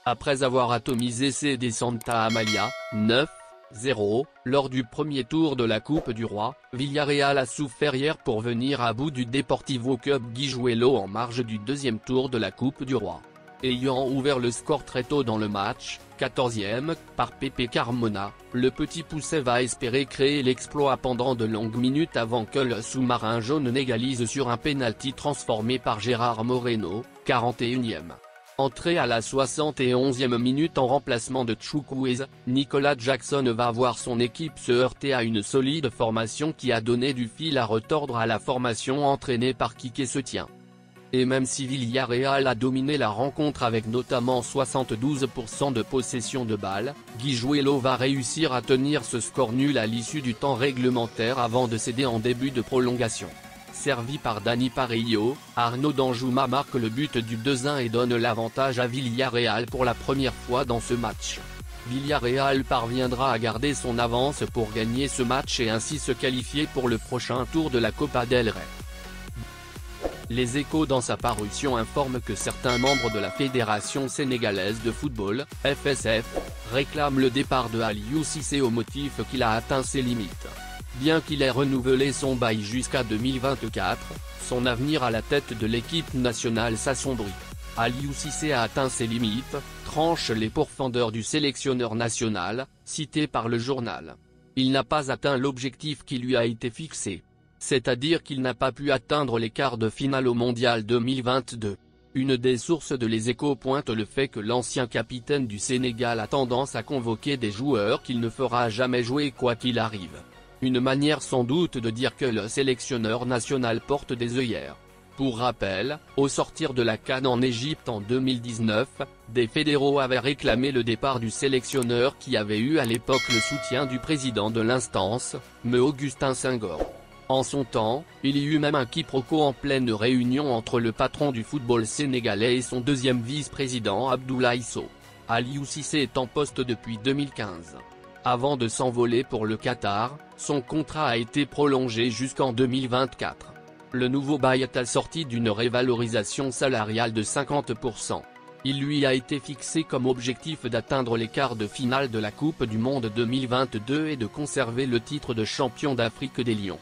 Après avoir atomisé CD Santa Amalia, 9-0, lors du premier tour de la Coupe du Roi, Villarreal a souffert hier pour venir à bout du Deportivo Club Guijuelo en marge du deuxième tour de la Coupe du Roi. Ayant ouvert le score très tôt dans le match, 14e, par Pepe Carmona, le petit Pousset va espérer créer l'exploit pendant de longues minutes avant que le sous-marin jaune n'égalise sur un pénalty transformé par Gérard Moreno, 41e. Entré à la 71e minute en remplacement de Chukwueze, Nicolas Jackson va voir son équipe se heurter à une solide formation qui a donné du fil à retordre à la formation entraînée par Quique Setién. Et même si Villarreal a dominé la rencontre avec notamment 72% de possession de balle, Guijuelo va réussir à tenir ce score nul à l'issue du temps réglementaire avant de céder en début de prolongation. Servi par Dani Parejo, Arnaud Danjuma marque le but du 2-1 et donne l'avantage à Villarreal pour la première fois dans ce match. Villarreal parviendra à garder son avance pour gagner ce match et ainsi se qualifier pour le prochain tour de la Copa del Rey. Les Échos dans sa parution informent que certains membres de la Fédération sénégalaise de football, FSF, réclament le départ de Aliou Cissé au motif qu'il a atteint ses limites. Bien qu'il ait renouvelé son bail jusqu'à 2024, son avenir à la tête de l'équipe nationale s'assombrit. Aliou Cissé a atteint ses limites, tranchent les pourfendeurs du sélectionneur national, cité par le journal. Il n'a pas atteint l'objectif qui lui a été fixé. C'est-à-dire qu'il n'a pas pu atteindre les quarts de finale au Mondial 2022. Une des sources de Les Échos pointe le fait que l'ancien capitaine du Sénégal a tendance à convoquer des joueurs qu'il ne fera jamais jouer quoi qu'il arrive. Une manière sans doute de dire que le sélectionneur national porte des œillères. Pour rappel, au sortir de la CAN en Égypte en 2019, des fédéraux avaient réclamé le départ du sélectionneur qui avait eu à l'époque le soutien du président de l'instance, M. Augustin Senghor. En son temps, il y eut même un quiproquo en pleine réunion entre le patron du football sénégalais et son deuxième vice-président Abdoulaye Sow. Aliou Cissé est en poste depuis 2015. Avant de s'envoler pour le Qatar, son contrat a été prolongé jusqu'en 2024. Le nouveau bail est assorti d'une révalorisation salariale de 50%. Il lui a été fixé comme objectif d'atteindre les quarts de finale de la Coupe du Monde 2022 et de conserver le titre de champion d'Afrique des Lions.